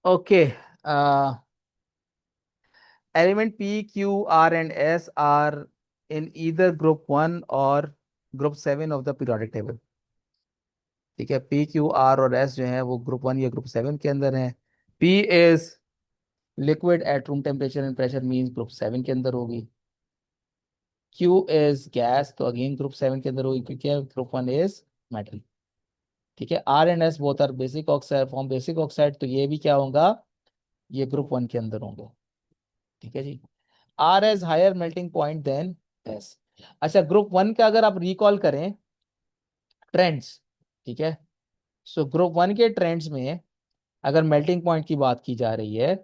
Okay, element P Q R and S are in either group 1 और group 7 of the periodic table. ठीक है, P Q R और S जो है वो ग्रुप 1 या ग्रुप 7 के अंदर है। P is liquid at room temperature and pressure, means group 7 के अंदर होगी। क्यू इज गैस, तो अगेन ग्रुप 7 के अंदर होगी, क्योंकि ग्रुप 1 इज मेटल। ठीक है, R and S both are basic oxide, form basic oxide, तो ये भी क्या होगा, ये ग्रुप 1 के अंदर होंगे। ठीक है जी। R has higher melting point than S. अच्छा, ग्रुप 1 का अगर आप रिकॉल करें ट्रेंड्स, ठीक है, सो ग्रुप 1 के ट्रेंड्स में अगर मेल्टिंग पॉइंट की बात की जा रही है,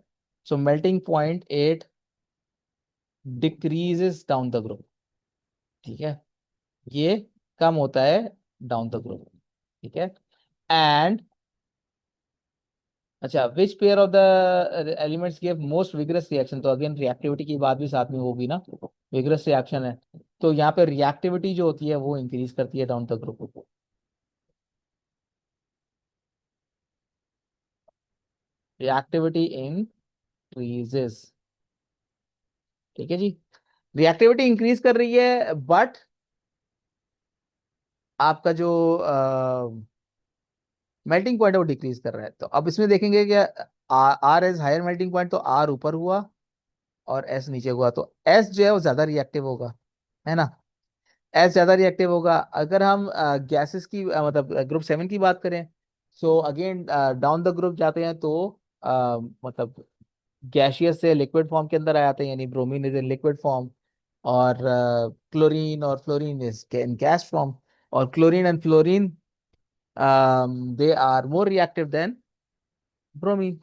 so melting point 8 decreases down the group. ठीक है, ये कम होता है डाउन द ग्रुप। ठीक है, एंड अच्छा, विच pair of the elements give most vigorous reaction, तो अगेन रिएक्टिविटी की बात भी साथ में होगी ना, विग्रस रिएक्शन है, तो यहाँ पे रिएक्टिविटी जो होती है वो इंक्रीज करती है down the group. Reactivity increases. ठीक है जी, रिएक्टिविटी इंक्रीज कर रही है, बट आपका जो मेल्टिंग पॉइंट है वो डिक्रीज कर रहा है। तो अब इसमें देखेंगे कि R has higher melting point, तो आर ऊपर हुआ और एस नीचे हुआ, तो एस जो है वो ज्यादा रिएक्टिव होगा, है ना। एस ज्यादा रिएक्टिव होगा। अगर हम गैसेस की मतलब ग्रुप 7 की बात करें, so again down the group जाते हैं तो मतलब गैशियस से लिक्विड फॉर्म के अंदर आ जाते हैं, यानी bromine is in liquid form, और क्लोरीन और fluorine is in gas form, और chlorine and fluorine they are more reactive than bromine.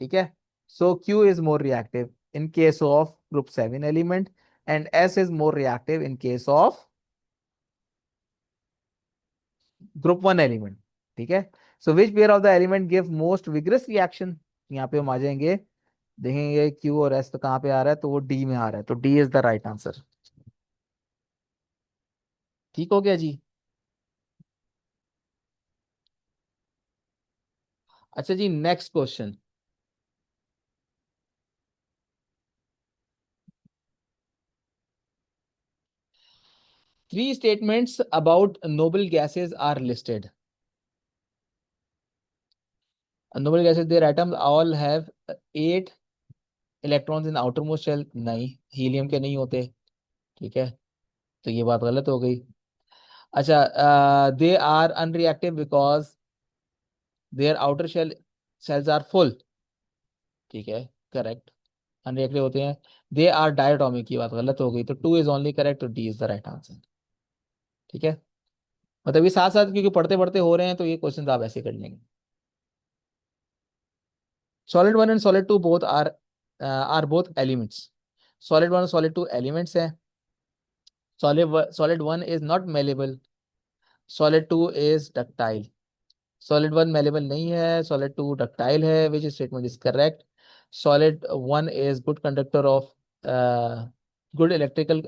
ठीक है, so Q is more reactive in case of group 7 element, and S is more reactive in case of group 1 element. ठीक है, so which pair of the element give most vigorous reaction, यहाँ पे हम आ जाएंगे, देखेंगे Q और S तो कहाँ पे आ रहा है, तो वो डी में आ रहा है, तो D is the right answer. ठीक हो गया जी। अच्छा जी, next question. Three statements about noble gases are listed. Noble gases their atoms all have 8 electrons in outermost shell, नहीं, हीलियम के नहीं होते। ठीक है, तो ये बात गलत हो गई। अच्छा, they are unreactive because their outer shell cells are full. ठीक है, करेक्ट, अनरिएक्टिव होते हैं। दे आर डायटोमिक, की बात गलत हो गई, तो टू इज ओनली करेक्ट, तो D is the right answer. ठीक है, मतलब ये साथ साथ क्योंकि पढ़ते पढ़ते हो रहे हैं, तो ये क्वेश्चन आप ऐसे कर लेंगे। Solid 1 and solid 2 both are both elements. Solid 1 और सॉलिड 2 एलिमेंट्स हैं। Solid 1 is not malleable, solid 2 is ductile. Solid 1 malleable नहीं है, सॉलिड 2 डक्टाइल है, which statement is correct. Solid 1 is good conductor of good electrical,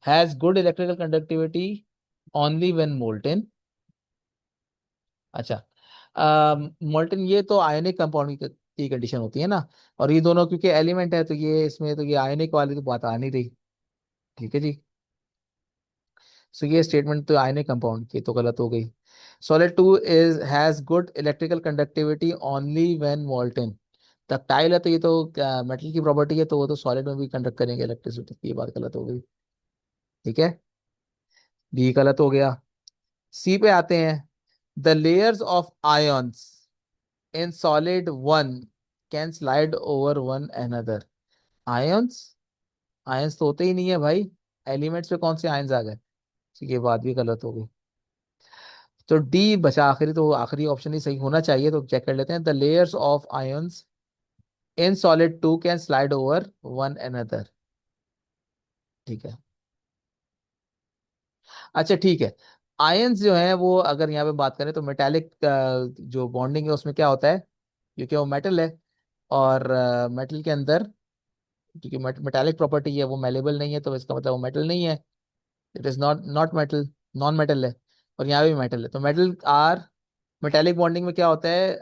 has good electrical conductivity only when molten. अच्छा, molten ये तो ionic compound की condition होती है ना, और ये दोनों क्योंकि एलिमेंट है, तो ये इसमें तो ये आयनिक वाली तो बात आ नहीं रही। ठीक है जी, सो ये स्टेटमेंट तो आयनिक कंपाउंड की तो गलत हो गई। Solid 2 is has good electrical conductivity only when molten. Ductile है, तो ये तो मेटल की प्रॉपर्टी है, तो वो तो सॉलिड में भी कंडक्ट करेंगे इलेक्ट्रिसिटी, ये बात गलत हो गई। ठीक है, बी गलत हो गया। सी पे आते हैं। The layers of ions in solid 1 can slide over one another. Ions, ions तो होते ही नहीं है भाई, एलिमेंट्स पे कौन से आयंस आ गए, तो ये बात भी गलत हो गई। तो डी बचा आखिरी, तो आखिरी ऑप्शन ही सही होना चाहिए, तो चेक कर लेते हैं। The layers of ions in solid 2 can slide over one another. ठीक है, अच्छा ठीक है। आयंस जो है वो अगर यहाँ पे बात करें तो मेटालिक जो बॉन्डिंग है उसमें क्या होता है, क्योंकि वो मेटल है, और मेटल के अंदर क्योंकि मेटालिक प्रॉपर्टी है, वो मेलेबल नहीं है, तो इसका मतलब वो मेटल नहीं है, it is not not metal, non metal है। और यहाँ भी मेटल है, तो मेटल आर मेटालिक बॉन्डिंग में क्या होता है,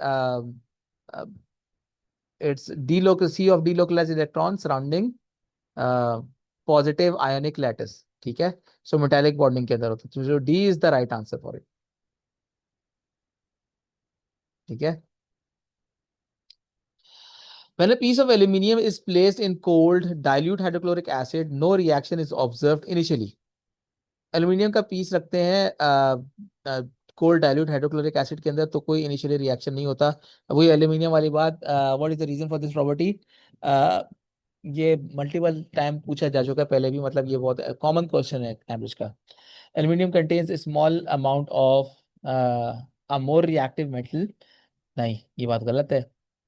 it's sea of delocalize electron surrounding positive ionic lattice, ठीक है। सो मेटालिक बॉन्डिंग के अंदर होता है, तो जो D is the right answer for it, ठीक है। When a piece of aluminium is placed in cold dilute hydrochloric acid, no reaction is observed initially. Aluminium का पीस रखते हैं कोल्ड डाइल्यूट हाइड्रोक्लोरिक एसिड के अंदर, तो कोई इनिशियली रिएक्शन नहीं होता। वही एल्यूमिनियम वाली बात, what is the reason for this property. ये मल्टीपल टाइम पूछा जा चुका है पहले भी, मतलब ये बहुत कॉमन क्वेश्चन है कैम्ब्रिज का। Aluminium contains small amount of a more reactive metal. नहीं, ये बात गलत है,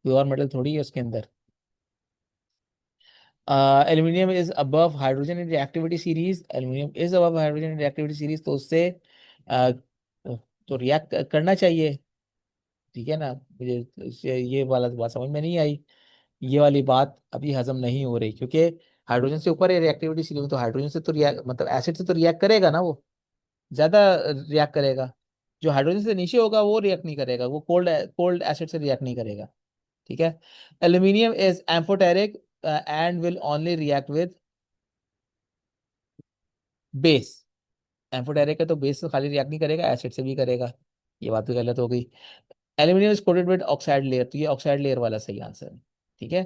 कोई और मेटल थोड़ी है उसके अंदर। Aluminium is above hydrogen in reactivity series, aluminium is above hydrogen in reactivity series, तो उससे uh, तो रिएक्ट करना चाहिए, ठीक है ना। मुझे ये वाला बात समझ में नहीं आई, ये वाली बात अभी हजम नहीं हो रही, क्योंकि हाइड्रोजन से ऊपर है रिएक्टिविटी सीरीज में, तो हाइड्रोजन से तो रिएक्ट मतलब एसिड से तो रिएक्ट करेगा ना, वो ज्यादा रिएक्ट करेगा। जो हाइड्रोजन से नीचे होगा वो रिएक्ट नहीं करेगा, वो कोल्ड कोल्ड एसिड से रिएक्ट नहीं करेगा, ठीक है। Aluminium is amphoteric and will only react with base. Amphoteric है तो बेस से खाली रिएक्ट नहीं करेगा, एसिड से भी करेगा, ये बात भी गलत हो गई। Aluminium is coated with oxide layer, तो ये ऑक्साइड लेयर वाला सही आंसर है, ठीक है।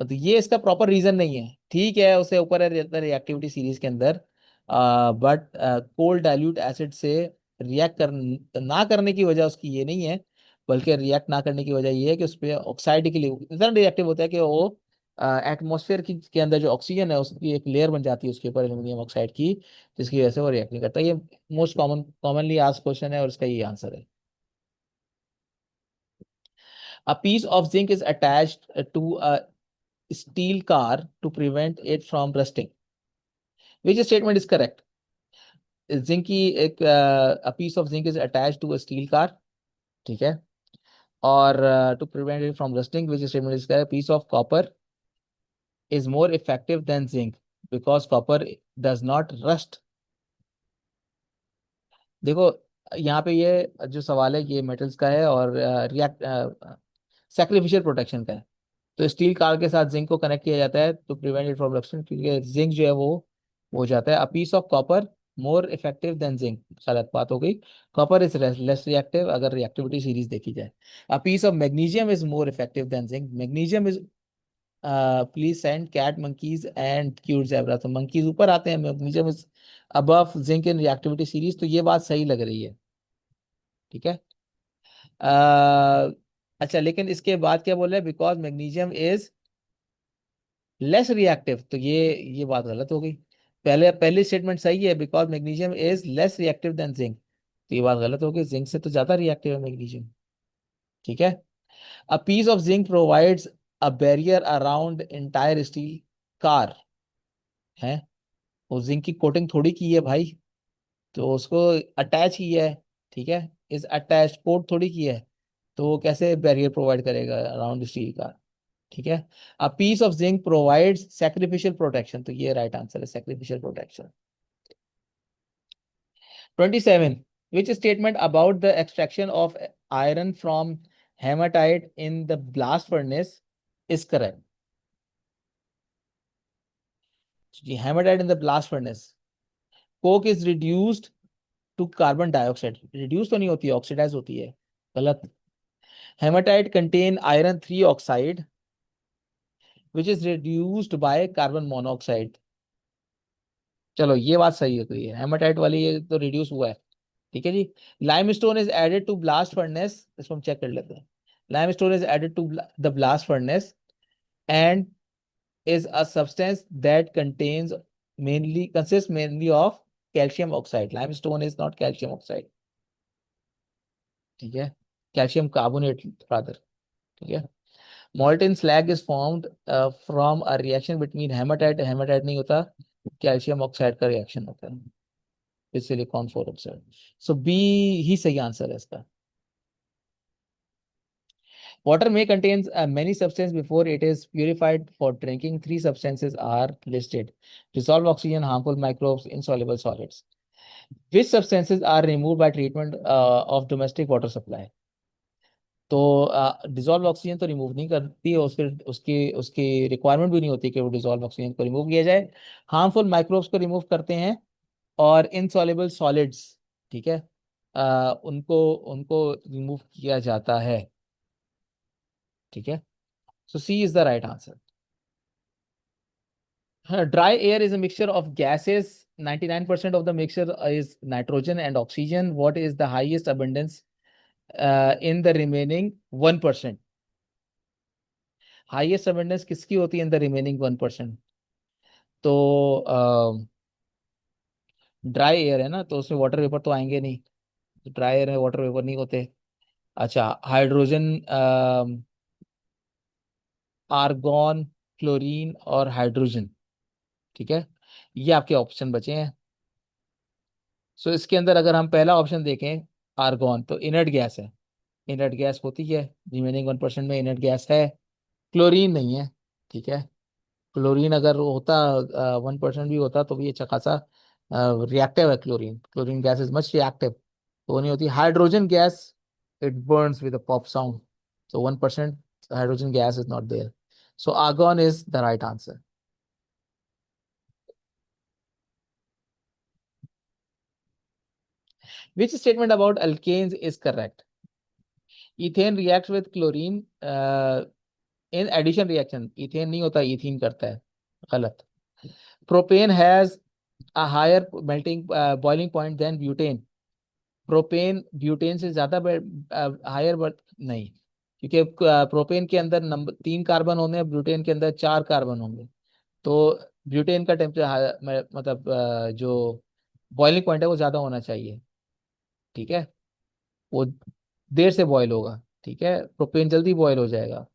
तो ये इसका प्रॉपर रीजन नहीं है, ठीक है, उसे ऊपर है रिएक्टिविटी सीरीज के अंदर, बट कोल्ड डाइल्यूट एसिड से रिएक्ट कर ना करने की वजह उसकी ये नहीं है, बल्कि रिएक्ट ना करने की वजह ये है कि उस पर ऑक्साइड के लिए इतना रिएक्टिव होता है कि वो एटमोसफेयर की के अंदर जो ऑक्सीजन है उसकी एक लेयर बन जाती है उसके ऊपर एल्यूमिनियम ऑक्साइड की, जिसकी वजह से वो रिएक्ट नहीं करता। ये मोस्ट कॉमनली आस्क्ड क्वेश्चन है और इसका ये आंसर है। A piece of zinc is attached to a steel car to prevent it from rusting. Which statement is correct? Zinc की एक a piece of zinc is attached to a steel car, ठीक है, और to prevent it from rusting, which statement is correct? Piece of copper is more effective than zinc because copper does not rust. देखो, यहाँ पे ये जो सवाल है ये मेटल्स का है और रिएक्ट सैक्रिफिशियल प्रोटेक्शन का है। तो स्टील कार के साथ जिंक को कनेक्ट किया जाता है तो प्रिवेंट इट फ्रॉम रप्शन, क्योंकि जिंक जो है वो हो जाता है। A piece of copper more effective than zinc, गलत बात हो गई। कॉपर इज लेस रिएक्टिव अगर रिएक्टिविटी सीरीज देखी जाए। A piece of magnesium is more effective than zinc, magnesium is please send cat monkeys and cute zebra, तो monkeys ऊपर आते हैं, magnesium is above zinc in reactivity series, तो ये बात सही लग रही है, ठीक है। अच्छा, लेकिन इसके बाद क्या बोल रहे हैं, because magnesium is less reactive, तो ये बात गलत हो गई। पहली स्टेटमेंट सही है, because magnesium is less reactive than zinc, तो ये बात गलत हो गई, जिंक से तो ज्यादा रिएक्टिव है मैग्नीशियम, ठीक है। A piece of zinc provides a barrier around entire steel car, है, वो जिंक की कोटिंग थोड़ी की है भाई, तो उसको अटैच किया है, ठीक है, इस अटैच कोट थोड़ी किया है, तो वो कैसे बैरियर प्रोवाइड करेगा अराउंड स्टील कार, ठीक है। A piece of zinc provides sacrificial protection, तो ये राइट आंसर है, sacrificial protection. 27. Which statement about the extraction of iron from hematite in the blast furnace is correct? जी, hematite in the blast furnace. Coke is reduced to carbon dioxide. Reduce तो नहीं होती है, oxidize होती है, गलत। Hematite contain iron 3 oxide which is reduced by carbon monoxide. चलो ये बात सही है, तो ये हेमाटाइट वाली ये तो रिड्यूस हुआ है, ठीक है जी। Limestone is added to blast furnace, इसको हम चेक कर लेते हैं। Limestone is added to the blast furnace and is a substance that consists mainly of calcium oxide. Limestone is not calcium oxide, ठीक है, calcium carbonate rather, ठीक है। Molten slag is formed from a reaction between hematite, hematite नहीं होता, calcium oxide का reaction होता है, with silicon 4 oxide, so B ही सही आंसर है इसका। Water may contain many substances before it is purified for drinking. Three substances are listed: dissolved oxygen, harmful microbes, insoluble solids. Which substances are removed by treatment of domestic water supply? तो dissolve oxygen तो remove नहीं करती है, उसके उसकी उसकी requirement भी नहीं होती कि वो डिजॉल्व ऑक्सीजन को रिमूव किया जाए। हार्मफुल माइक्रोब्स को रिमूव करते हैं, और इनसॉल्युबल सॉलिड्स, ठीक है, उनको उनको रिमूव किया जाता है। ठीक है, so C is the right answer. Dry air is a mixture of gases. 99% of the mixture is nitrogen and oxygen. What is the highest abundance in the remaining 1%? Highest abundance किसकी होती है in the remaining 1%? तो dry air है ना, तो उसमें water vapour तो आएंगे नहीं, ड्राई एयर में वाटर वेपर नहीं होते। अच्छा, हाइड्रोजन, आर्गन, क्लोरीन और हाइड्रोजन। ठीक है, ये आपके ऑप्शन बचे हैं। सो इसके अंदर अगर हम पहला ऑप्शन देखें, आर्गन, तो इनर्ट गैस है, इनर्ट गैस होती है, रिमेनिंग 1% में इनर्ट गैस है। क्लोरीन नहीं है। ठीक है, क्लोरीन अगर होता 1% भी होता तो भी अच्छा खासा रिएक्टिव है। Chlorine, chlorine gas is much reactive, तो वो नहीं होती। Hydrogen gas, it Burns with a pop sound, so 1% hydrogen gas is not there, so argon is the right answer. Which statement about alkanes is correct? Ethane reacts with chlorine in addition reaction, ethane नहीं होता, ethene करता है। गलत। Propane has a higher melting boiling point than butane. Propane butane से ज्यादा higher नहीं, क्योंकि propane के अंदर नंबर 3 कार्बन होंगे, ब्यूटेन के अंदर 4 कार्बन होंगे। तो ब्यूटेन का टेम्परेचर मतलब जो बॉइलिंग पॉइंट है वो ज्यादा होना चाहिए। ठीक है, वो देर से बॉयल होगा। ठीक है, प्रोपेन जल्दी बॉयल हो जाएगा।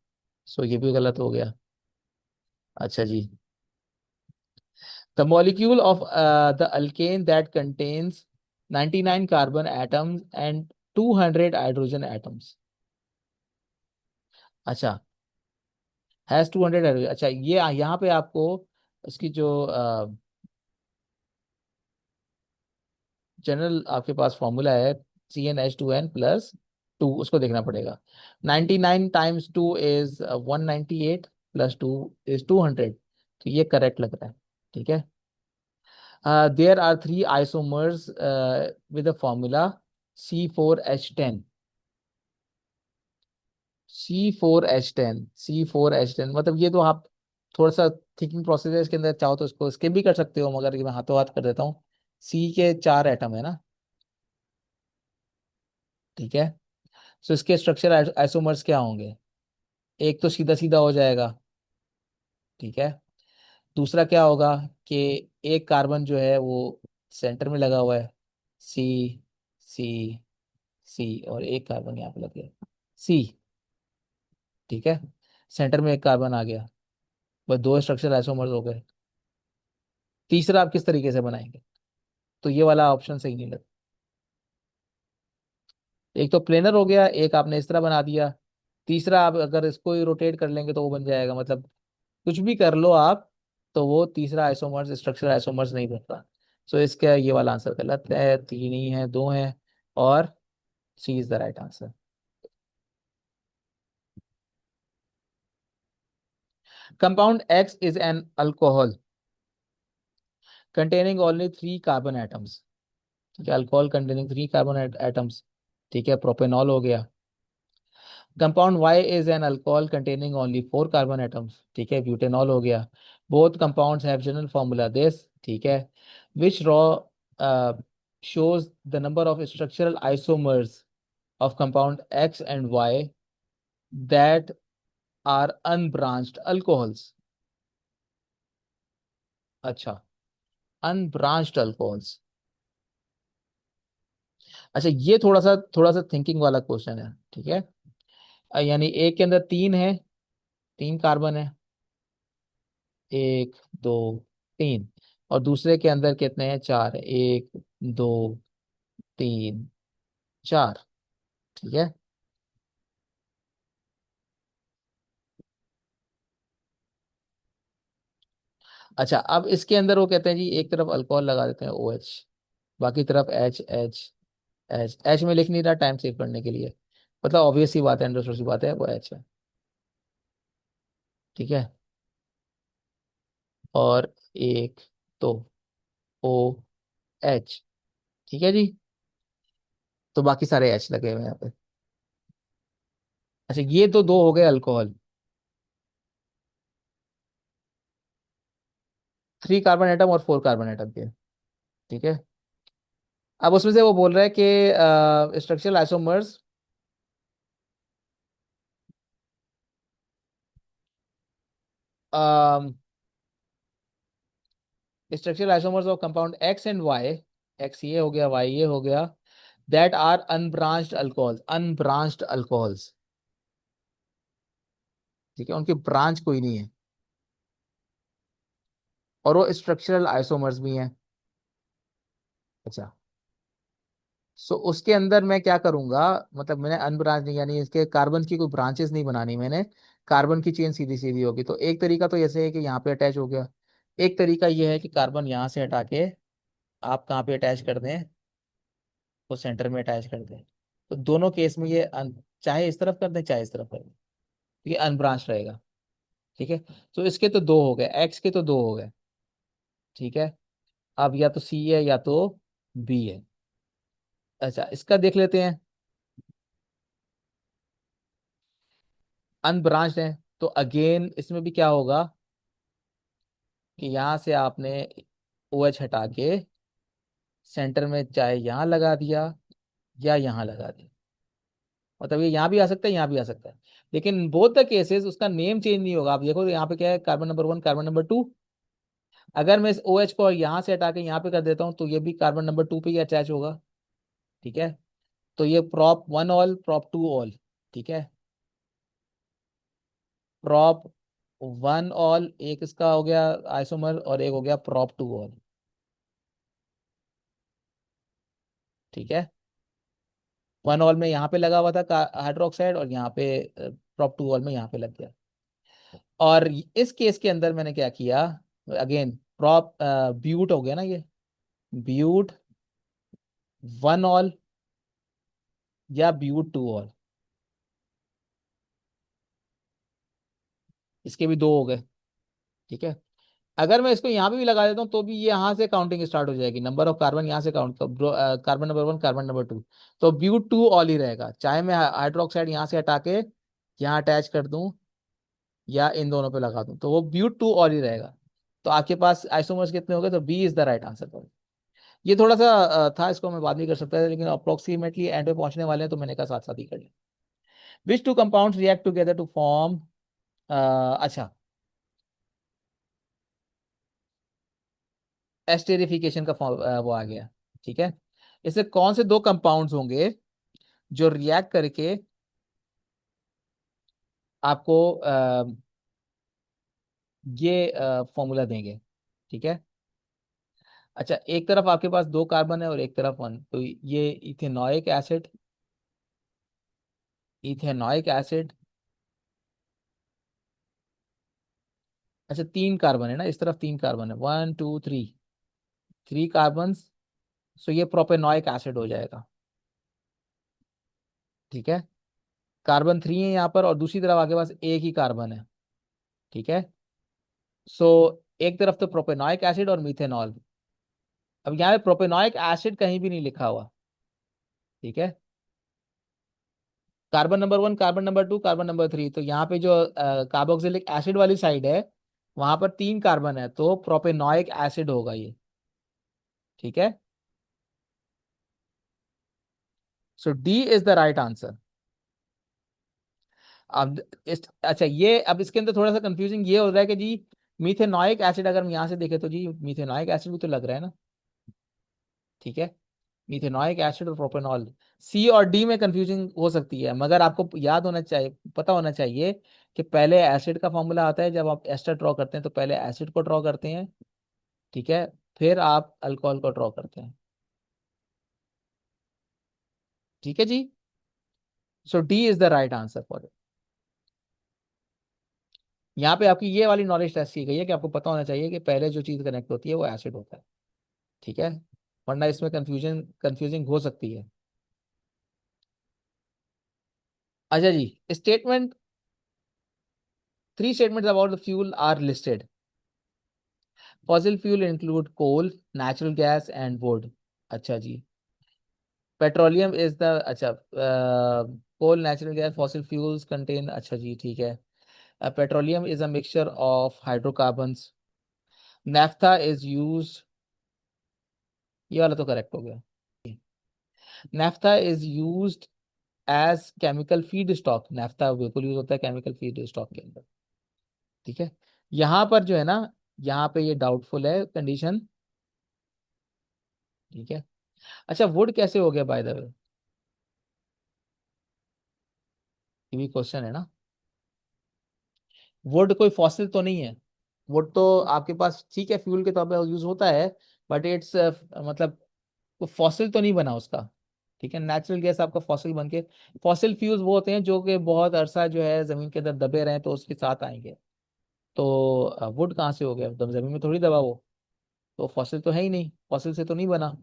सो ये भी गलत हो गया। अच्छा जी, the molecule of the alkane that contains 99 carbon atoms and 200 hydrogen atoms. अच्छा, हैज 200 hydrogen। अच्छा, ये यहाँ पे आपको उसकी जो जनरल आपके पास फॉर्मूला है, CnH2n+2, उसको देखना पड़ेगा। 99 टाइम्स 2 इज 198, +2 इज 200, तो ये करेक्ट लग रहा है। ठीक है, there are three isomers with the formula C4H10। C4H10 मतलब ये तो आप थोड़ा सा थिंकिंग प्रोसेस है इसके अंदर, चाहो तो इसको स्किप भी कर सकते हो, मगर ये मैं हाथों हाथ कर देता हूँ। सी के 4 एटम है ना। ठीक है, सो इसके स्ट्रक्चर आइसोमर्स क्या होंगे? एक तो सीधा सीधा हो जाएगा। ठीक है, दूसरा क्या होगा कि एक कार्बन जो है वो सेंटर में लगा हुआ है, सी, सी, सी, और एक कार्बन यहाँ पे लग गया, सी। ठीक है, सेंटर में एक कार्बन आ गया, बस 2 स्ट्रक्चर आइसोमर्स हो गए। तीसरा आप किस तरीके से बनाएंगे? तो ये वाला ऑप्शन सही नहीं लगता। एक तो प्लेनर हो गया, एक आपने इस तरह बना दिया, तीसरा आप अगर इसको ही रोटेट कर लेंगे तो वो बन जाएगा, मतलब कुछ भी कर लो आप, तो वो तीसरा आइसोमर्स स्ट्रक्चर आइसोमर्स नहीं बनता। सो इसका ये वाला आंसर गलत है, 3 ही है, 2 है, और C is the right answer. Compound X is an alcohol containing only 3 carbon atoms. ठीक है, अल्कोहल कंटेनिंग 3 कार्बन एटम्स। ठीक है, प्रोपेनॉल हो गया। Compound Y is an alcohol containing only 4 carbon atoms. ठीक है, ब्यूटेनॉल हो गया। Both compounds have general formula this. ठीक है, which row shows the number of structural isomers of compound X and Y that are unbranched alcohols। अच्छा, unbranched alcohols. अच्छा, ये थोड़ा सा थिंकिंग वाला क्वेश्चन है। ठीक है, यानी एक के अंदर 3 है, 3 कार्बन है, 1, 2, 3, और दूसरे के अंदर कितने हैं? 4 है, 1, 2, 3, 4। ठीक है, अच्छा, अब इसके अंदर वो कहते हैं जी एक तरफ अल्कोहल लगा देते हैं OH, बाकी तरफ H H H। एच में लिख नहीं रहा टाइम सेव करने के लिए, मतलब ऑब्वियस सी बात है, अंडरस्टूड सी बात है, वो एच है। ठीक है। और एक तो ओ एच। ठीक है जी। तो बाकी सारे एच लगे हुए हैं यहाँ पे। अच्छा, ये तो दो हो गए अल्कोहल। 3 कार्बन एटम और 4 कार्बन एटम के। ठीक है। अब उसमें से वो बोल रहा है कि structural isomers, structural isomers of compound X and Y, X ये हो गया, वाई ये हो गया, that are unbranched alcohols, unbranched alcohols. ठीक है, उनकी ब्रांच कोई नहीं है, और वो स्ट्रक्चरल आइसोमर्स भी हैं। अच्छा, सो उसके अंदर मैं क्या करूंगा, मतलब मैंने अनब्रांच नहीं, यानी इसके कार्बन की कोई ब्रांचेस नहीं बनानी मैंने, कार्बन की चेन सीधी सीधी होगी। तो एक तरीका तो ऐसे है कि यहाँ पे अटैच हो गया, एक तरीका ये है कि कार्बन यहाँ से हटा के आप कहाँ पे अटैच कर दें, वो सेंटर में अटैच कर दें। तो दोनों केस में ये चाहे इस तरफ कर दें चाहे इस तरफ कर दें, ये अनब्रांच रहेगा। ठीक है। तो इसके तो दो हो गए, एक्स के तो दो हो गए। ठीक है। अब या तो सी है या तो बी है। अच्छा, इसका देख लेते हैं। अनब्रांच्ड है, तो अगेन इसमें भी क्या होगा कि यहाँ से आपने ओ एच हटा के सेंटर में चाहे यहाँ लगा दिया या यहाँ लगा दिया, मतलब ये यहाँ भी आ सकता है, यहाँ भी आ सकता है, लेकिन बोथ द केसेस उसका नेम चेंज नहीं होगा। आप देखो तो यहाँ पे क्या है, कार्बन नंबर 1, कार्बन नंबर 2। अगर मैं इस ओ एच को यहाँ से हटा के यहाँ पे कर देता हूँ तो ये भी कार्बन नंबर 2 पे ही अटैच होगा। ठीक है। तो ये प्रॉप 1 ऑल, प्रॉप 2 ऑल। ठीक है। प्रॉप 1 ऑल एक इसका हो गया आइसोमर, और एक हो गया प्रॉप 2 ऑल। ठीक है। 1 ऑल में यहाँ पे लगा हुआ था हाइड्रोक्साइड, और यहाँ पे प्रॉप 2 ऑल में यहाँ पे लग गया। और इस केस के अंदर मैंने क्या किया, अगेन प्रॉप ब्यूट हो गया ना ये, ब्यूट 1 ऑल या ब्यूट 2 ऑल, इसके भी दो हो गए। ठीक है। अगर मैं इसको यहाँ पे भी लगा देता हूँ तो भी ये यहाँ से काउंटिंग स्टार्ट हो जाएगी, नंबर ऑफ कार्बन यहाँ से काउंट, तो कार्बन नंबर 1, कार्बन नंबर 2, तो ब्यूट 2 ऑल ही रहेगा, चाहे मैं हाइड्रोक्साइड यहाँ से हटा के यहाँ अटैच कर दूं या इन दोनों पे लगा दूं, तो वो ब्यूट 2 ऑल ही रहेगा। तो आपके पास आइसोमर्स कितने हो गए, तो B is the right answer. ये थोड़ा सा था, इसको मैं बाद में कर सकता था, लेकिन अप्रोक्सीमेटली एंड पे पहुंचने वाले हैं तो मैंने कहा साथ साथ ही कर लिया। Which two compounds react together to form, अच्छा, एस्टेरिफिकेशन का वो आ गया। ठीक है। इससे कौन से दो कंपाउंड्स होंगे जो रिएक्ट करके आपको ये फॉर्मूला देंगे। ठीक है। अच्छा, एक तरफ आपके पास 2 कार्बन है और एक तरफ 1, तो ये इथेनॉइक एसिड, इथेनॉइक एसिड। अच्छा, 3 कार्बन है ना, इस तरफ 3 कार्बन है, 1 2 3, 3 कार्बन। सो ये प्रोपेनॉइक एसिड हो जाएगा। ठीक है। कार्बन 3 है यहाँ पर, और दूसरी तरफ आपके पास एक ही कार्बन है। ठीक है। सो एक तरफ तो प्रोपेनॉइक एसिड और मीथेनॉल। अब यहाँ पे प्रोपेनॉइक एसिड कहीं भी नहीं लिखा हुआ। ठीक है। Carbon number 1, carbon number 2, carbon number 3, तो यहाँ पे जो कार्बोक्सिलिक एसिड वाली साइड है वहां पर 3 कार्बन है, तो प्रोपेनॉइक एसिड होगा ये। ठीक है। So D is the right answer. अब अच्छा, ये अब इसके अंदर थोड़ा सा कंफ्यूजिंग ये हो रहा है कि जी मीथेनॉइक एसिड अगर हम यहाँ से देखें तो जी मीथेनॉइक एसिड भी तो लग रहा है ना। ठीक है। मीथेनॉइक एसिड और प्रोपेनॉल, सी और डी में कंफ्यूजिंग हो सकती है, मगर आपको याद होना चाहिए, पता होना चाहिए कि पहले एसिड का फॉर्मूला आता है, जब आप एस्टर ड्रॉ करते हैं तो पहले एसिड को ड्रॉ करते हैं। ठीक है। फिर आप अल्कोहल को ड्रॉ करते हैं। ठीक है जी। So D is the right answer for it. यहाँ पे आपकी ये वाली नॉलेज टेस्ट की गई है कि आपको पता होना चाहिए कि पहले जो चीज कनेक्ट होती है वो एसिड होता है। ठीक है। वरना इसमें कंफ्यूजिंग हो सकती है। अच्छा जी, statement, three statements about the fuel are listed. Fossil fuel include coal, natural gas and wood. अच्छा जी। पेट्रोलियम इज द, अच्छा, coal, natural gas, fossil fuels contain, अच्छा जी ठीक है। Petroleum is a mixture of hydrocarbons. Naphtha is use, ये वाला तो करेक्ट हो गया। Naphtha is use as chemical feedstock. Naphtha बिल्कुल यूज होता है केमिकल फीड स्टॉक के अंदर। ठीक है। यहाँ पर जो है ना, यहाँ पे ये डाउटफुल है कंडीशन। ठीक है। अच्छा, वुड कैसे हो गया बाय द वे, ये भी क्वेश्चन है ना। वुड कोई फॉसिल तो नहीं है। वुड तो आपके पास ठीक है फ्यूल के तौर पे यूज होता है, बट इट्स मतलब फॉसिल तो नहीं बना उसका। ठीक है, नेचुरल गैस आपका फॉसिल बन के, फॉसिल फ्यूल्स वो होते हैं जो कि बहुत अरसा जो है जमीन के अंदर दबे रहे तो उसके साथ आएंगे। तो वुड कहाँ से हो गया, तो जमीन में थोड़ी दबा वो, तो फॉसिल तो है ही नहीं, फॉसिल से तो नहीं बना।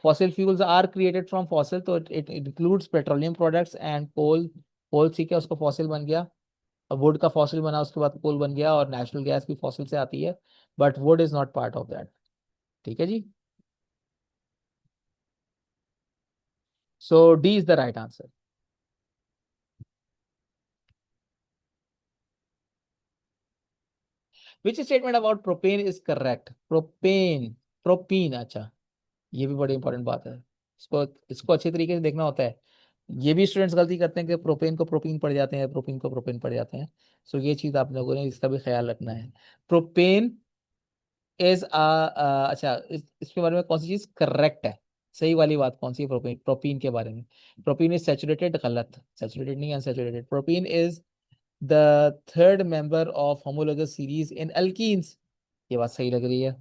Fossil fuels are created from fossil, तो it includes petroleum products and coal. Coal ठीक है, उसको फॉसिल बन गया। वुड का फॉसिल बना, उसके बाद कोल बन गया, और नेचुरल गैस भी फॉसिल से आती है, but wood is not part of that. ठीक है जी। So D is the right answer. Which statement about propane is correct. Propane, propene, अच्छा, ये भी बड़ी इंपॉर्टेंट बात है। इसको इसको अच्छे तरीके से देखना होता है। ये भी स्टूडेंट्स गलती करते हैं कि प्रोपेन को प्रोपीन पड़ जाते हैं, प्रोपीन को प्रोपेन पड़ जाते हैं। सो ये चीज आप लोगों ने इसका भी ख्याल रखना है। प्रोपेन इज अच्छा, इसके बारे में कौन सी चीज करेक्ट है, सही वाली बात कौन सी है प्रोपीन, प्रोपीन के बारे में। प्रोपीन इज सैचुरेटेड, गलत, सैचुरेटेड नहीं, unsaturated. Propene is the third member of homologous series in alkenes. ये बात सही लग रही है।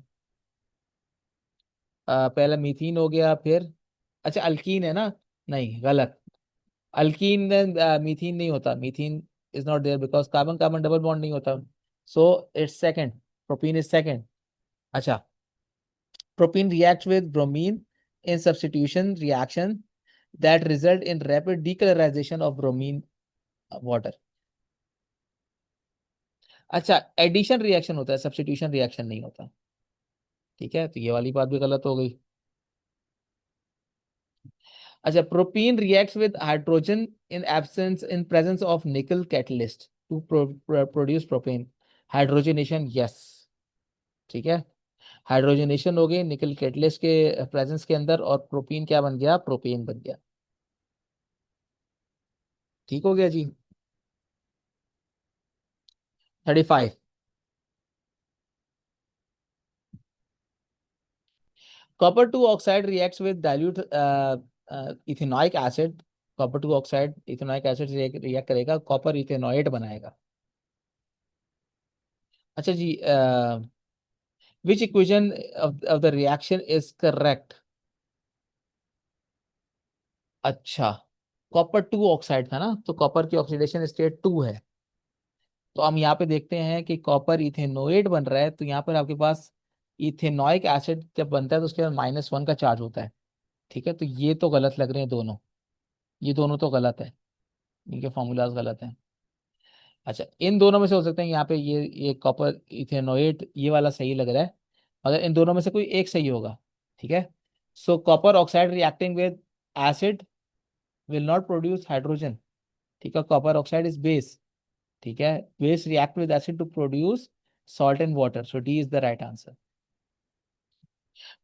पहला मीथीन हो गया, फिर, अच्छा अल्कीन है ना, नहीं गलत। अल्कीन में मीथीन नहीं होता, methene is not there because carbon carbon double bond नहीं होता। So it's second, propene is second. अच्छा, propene reacts with bromine in substitution reaction that result in rapid decolorization of bromine water। अच्छा, addition reaction होता है, substitution reaction नहीं होता। ठीक है, तो ये वाली बात भी गलत हो गई। अच्छा, propene reacts with hydrogen in absence in presence of nickel catalyst to produce propane. Hydrogenation, yes. ठीक है, हाइड्रोजनेशन हो गई निकल कैटलिस्ट के प्रेजेंस के अंदर, और प्रोपीन क्या बन गया, प्रोपेन बन गया। ठीक हो गया जी। 35। Copper 2 oxide reacts with dilute ethanoic acid। Copper two oxide ethanoic acid react करेगा, कॉपर इथेनॉएट बनाएगा। अच्छा जी, which equation of the reaction is correct. अच्छा, कॉपर टू ऑक्साइड था ना, तो कॉपर की ऑक्सीडेशन स्टेट 2 है। तो हम यहाँ पे देखते हैं कि कॉपर इथेनोएट बन रहा है, तो यहाँ पर आपके पास इथेनॉइक एसिड जब बनता है तो उसके बाद -1 का चार्ज होता है। ठीक है, तो ये तो गलत लग रहे हैं दोनों, ये दोनों तो गलत है, इनके फॉर्मूलाज गलत हैं। अच्छा, इन दोनों में से हो सकते हैं यहाँ पे ये कॉपर इथेनोएट ये वाला सही लग रहा है, अगर इन दोनों में से कोई एक सही होगा। ठीक है। So copper oxide reacting with acid will not produce hydrogen. ठीक है, कॉपर ऑक्साइड इज बेस। ठीक है, base react with acid to produce salt and water, so D is the right answer.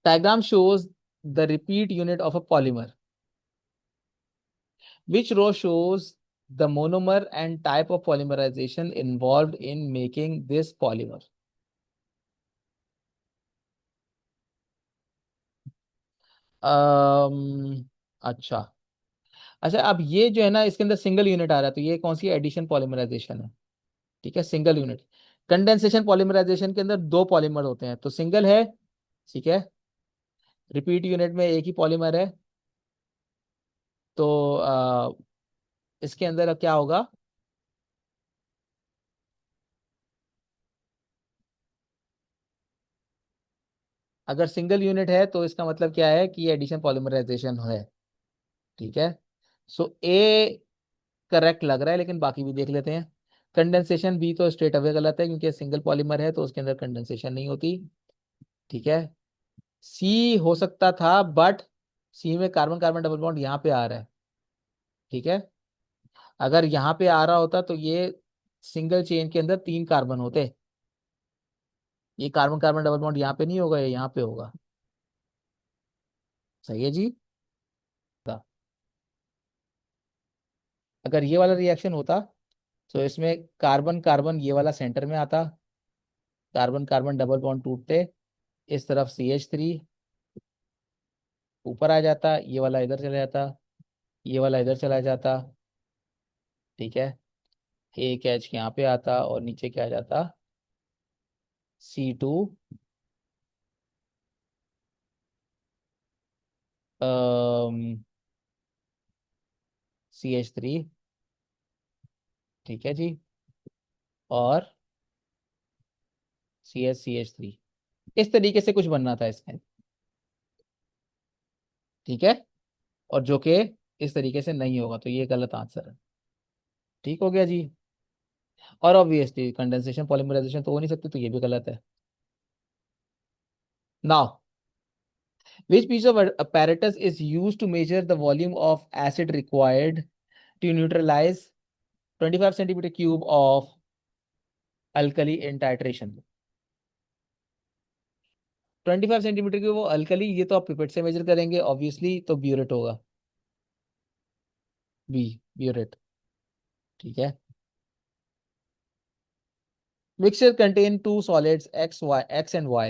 Diagram shows the repeat unit of a polymer. Which row shows the monomer and type of polymerization involved in making this polymer? अच्छा, अच्छा, अब ये जो है ना इसके अंदर single unit आ रहा है, तो ये कौन सी एडिशन पॉलीमराइजेशन है। ठीक है, सिंगल यूनिट। कंडेंसेशन पॉलीमराइजेशन के अंदर दो पॉलीमर होते हैं, तो सिंगल है। ठीक है, रिपीट यूनिट में एक ही पॉलीमर है, तो इसके अंदर अब क्या होगा। अगर सिंगल यूनिट है तो इसका मतलब क्या है कि ये एडिशन पॉलीमराइजेशन है। ठीक है। सो ए करेक्ट लग रहा है, लेकिन बाकी भी देख लेते हैं। कंडेंसेशन बी तो स्ट्रेट अवे गलत है, क्योंकि सिंगल पॉलीमर है तो उसके अंदर कंडेंसेशन नहीं होती। ठीक है। सी हो सकता था, बट सी में कार्बन कार्बन डबल बॉन्ड यहाँ पे आ रहा है। ठीक है। अगर यहाँ पे आ रहा होता तो ये सिंगल चेन के अंदर 3 कार्बन होते। ये कार्बन कार्बन डबल बॉन्ड यहाँ पे नहीं होगा, ये यहाँ पे होगा। सही है जी। अगर ये वाला रिएक्शन होता तो इसमें कार्बन कार्बन ये वाला सेंटर में आता, कार्बन कार्बन डबल बॉन्ड टूटते, इस तरफ CH3 ऊपर आ जाता, ये वाला इधर चला जाता, ये वाला इधर चला जाता। ठीक है। एक एच यहाँ पे आता और नीचे क्या आ जाता, C2, CH3। ठीक है जी। और CH3, इस तरीके से कुछ बनना था इसमें। ठीक है। और जो कि इस तरीके से नहीं होगा, तो ये गलत आंसर है। ठीक हो गया जी। और ऑब्वियसली कंडेंसेशन पॉलीमराइजेशन तो हो नहीं सकती, तो ये भी गलत है। Now, which piece of apparatus is used to measure the volume of acid required to neutralize 25 centimeter cube of alkali in titration? 25 centimetre की वो अल्कली, ये तो आप पिपेट से मेजर करेंगे ऑब्वियसली, तो ब्यूरेट होगा। B, burette. ठीक है। Mixture contain two solids x and y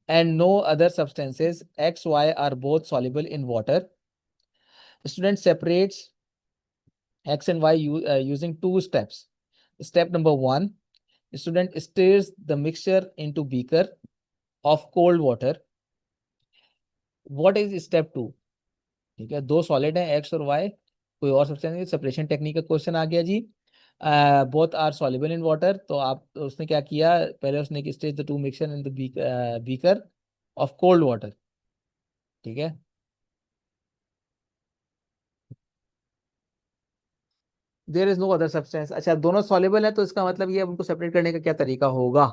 and no other substances x y are both soluble in water. Student separates x and y using 2 steps. Step number 1, student stirs the mixture into beaker of cold water. What is step 2? ठीक है, 2 solid है x और y, कोई और substance नहीं, separation technique का question आ गया जी। Both are soluble in water, तो आप उसने क्या किया, पहले उसने stage the two mixture in the beaker of cold water. ठीक है। There is no other substance. अच्छा, दोनों सॉल्युबल है तो इसका मतलब ये, अब उनको सेपरेट करने का क्या तरीका होगा।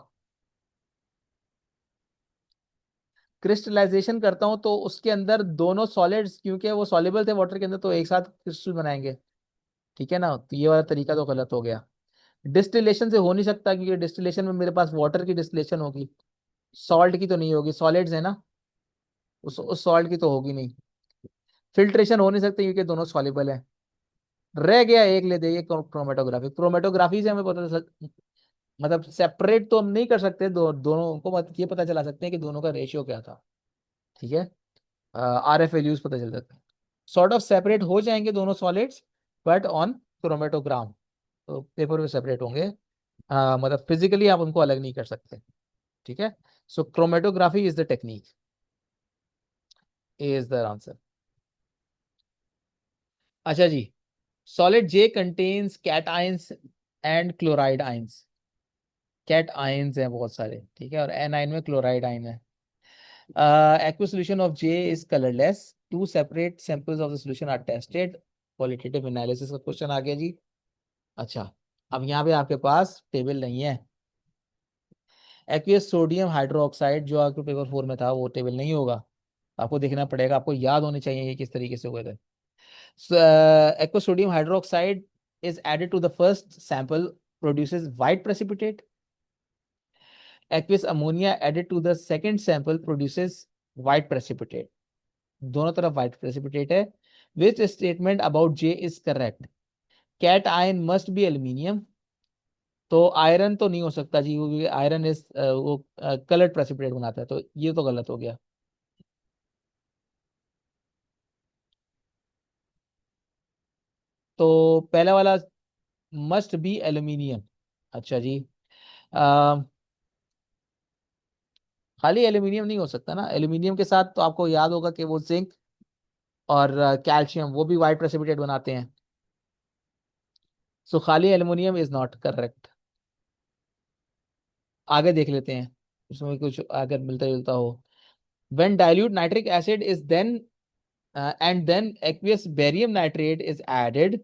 क्रिस्टलाइजेशन करता हूं तो उसके अंदर दोनों सॉलिड्स, क्योंकि वो सॉल्युबल थे वाटर के अंदर, तो एक साथ क्रिस्टल बनाएंगे। ठीक है ना, तो ये वाला तरीका तो गलत हो गया। डिस्टिलेशन से हो नहीं सकता, क्योंकि डिस्टिलेशन में मेरे पास वाटर की डिस्टिलेशन होगी, सॉल्ट की तो नहीं होगी, सॉलिड्स है ना, उस सॉल्ट की तो होगी नहीं। फिल्ट्रेशन हो नहीं सकती, क्योंकि दोनों सॉल्युबल है। रह गया एक, ले दे क्रोमेटोग्राफी। क्रोमेटोग्राफी से हमें पता मतलब सेपरेट तो हम नहीं कर सकते दोनों को, ये पता चला सकते हैं कि दोनों का रेशियो क्या था। ठीक है। RF वैल्यूज पता चल जाता है। सॉर्ट ऑफ सेपरेट हो जाएंगे दोनों सॉलिड्स, बट ऑन क्रोमेटोग्राम, तो पेपर में सेपरेट होंगे। मतलब फिजिकली आप उनको अलग नहीं कर सकते। ठीक है। So chromatography is the technique, is the answer. अच्छा जी, solid J contains cat ions and chloride ions. Cat ions हैं बहुत सारे, ठीक है, और एनाइन में क्लोराइड आयन है। aqueous solution of J is colorless. Two separate samples of the solution are tested. Qualitative analysis का क्वेश्चन आ गया जी। अच्छा, अब यहाँ पे आपके पास टेबल नहीं है। एक्वियस सोडियम हाइड्रोक्साइड जो आपके पेपर 4 में था, वो टेबल नहीं होगा, आपको देखना पड़ेगा, आपको याद होने चाहिए ये किस तरीके से हुए थे। Aqueous sodium hydroxide is added to the first sample produces white precipitate. Aqueous ammonia added to the second sample produces white precipitate. दोनों तरफ white precipitate है। Which statement about J is correct? Cat ion must be aluminium. तो iron तो नहीं हो सकता जी, क्योंकि iron इस वो कलर्ड प्रेसिपिटेट बनाता है, तो ये तो गलत हो गया। तो पहला वाला मस्ट बी एल्यूमिनियम। अच्छा जी। अ, खाली एल्यूमिनियम नहीं हो सकता ना, एल्यूमिनियम के साथ तो आपको याद होगा कि वो जिंक और कैल्शियम, वो भी वाइट प्रेसिपिटेट बनाते हैं। सो खाली एल्यूमिनियम इज नॉट करेक्ट। आगे देख लेते हैं, उसमें कुछ अगर मिलता जुलता हो। when dilute nitric acid is then and then aqueous barium nitrate is added,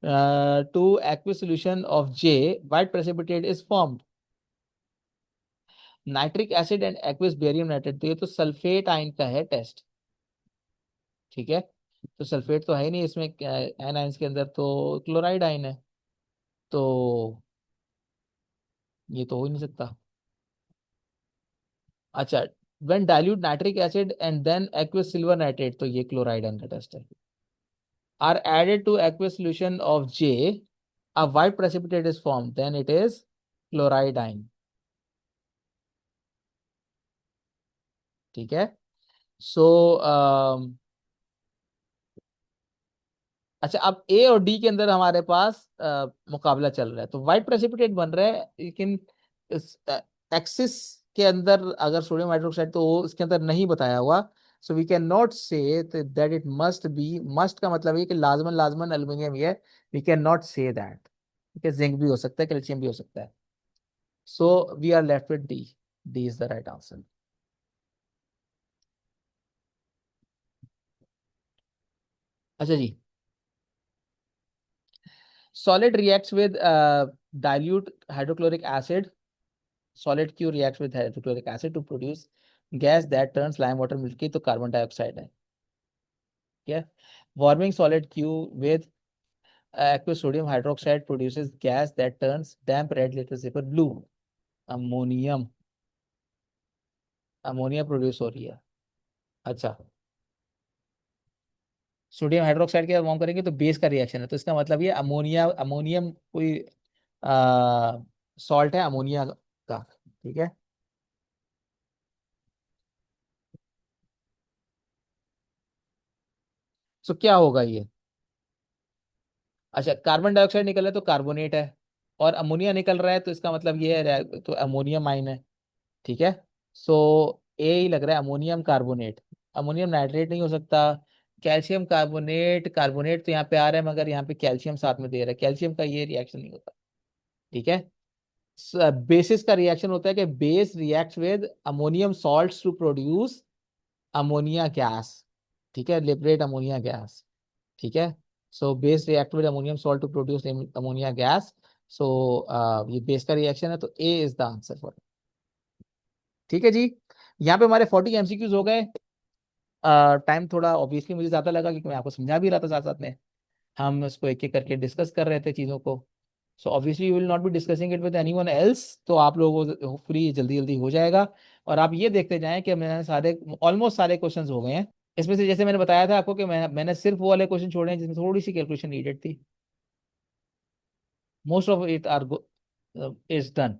to aqueous solution of J, white precipitate is formed. Nitric acid and aqueous barium nitrate, तो ये तो सल्फेट आयन का है टेस्ट। ठीक है, तो sulphate तो है ही नहीं इसमें, एन आयंस के अंदर तो क्लोराइड आयन है, तो ये तो हो ही नहीं सकता। अच्छा, when dilute nitric acid and then aqueous silver nitrate, तो ये क्लोराइड आयन का टेस्ट है। Are added to aqueous solution of J, a white precipitate is formed, then it is chloride ion। ठीक है, सो अच्छा, अब ए और डी के अंदर हमारे पास मुकाबला चल रहा है, तो व्हाइट प्रेसिपिटेट बन रहा है, लेकिन इस एक्सिस के अंदर अगर सोडियम हाइड्रोक्साइड, तो वो इसके अंदर नहीं बताया हुआ। So we can not say that it must be, must का मतलब है कि लाजमन लाजमन एल्यूमिनियम ही है, we can not say that. ठीक है, जिंक भी हो सकता है, कैल्शियम भी हो सकता है। So we are left with D, D is the right answer. अच्छा जी, solid reacts with dilute hydrochloric acid, solid q reacts with hydrochloric acid to produce gas that turns lime water milky, तो carbon dioxide है। ठीक है, warming solid q with aqueous sodium hydroxide produces gas that turns damp red little vapor blue, ammonium, ammonia produce हो रही है। अच्छा, sodium hydroxide के warm करेंगे तो बेस का रिएक्शन है, तो इसका मतलब ये अमोनिया, अमोनियम कोई सॉल्ट है अमोनिया का। ठीक है, तो क्या होगा ये? अच्छा, कार्बन डाइऑक्साइड निकल रहा है तो कार्बोनेट है, और अमोनिया निकल रहा है तो इसका मतलब ये है तो अमोनियम आइन है। ठीक है, सो ए ही लग रहा है, अमोनियम कार्बोनेट। अमोनियम नाइट्रेट नहीं हो सकता, कैल्शियम कार्बोनेट, कार्बोनेट तो यहाँ पे आ रहा है मगर यहाँ पे कैल्शियम साथ में दे रहा है, कैल्शियम का ये रिएक्शन नहीं होता। ठीक है, बेसिस का रिएक्शन होता है कि base react with ammonium salts to produce ammonia gas. ठीक है, लिबरेट अमोनिया गैस। ठीक है, so base react with ammonium salt to produce ammonia gas. So ये बेस का रिएक्शन है, तो A is the answer for. ठीक है जी, यहाँ पे हमारे 40 एमसीक्यूज हो गए। टाइम थोड़ा ऑब्वियसली मुझे ज्यादा लगा, क्योंकि मैं आपको समझा भी रहा था साथ साथ में, हम उसको एक एक करके डिस्कस कर रहे थे चीजों को। So obviously you will not be discussing it with anyone else, तो आप लोगों को होपफुली जल्दी जल्दी हो जाएगा। और आप ये देखते जाएं कि मैंने सारे, ऑलमोस्ट सारे क्वेश्चंस हो गए हैं। इसमें से जैसे मैंने बताया था आपको कि मैंने सिर्फ वो वाले क्वेश्चन छोड़े हैं जिसमें थोड़ी सी कैलकुलेशन नीडेड थी। Most of it are is done.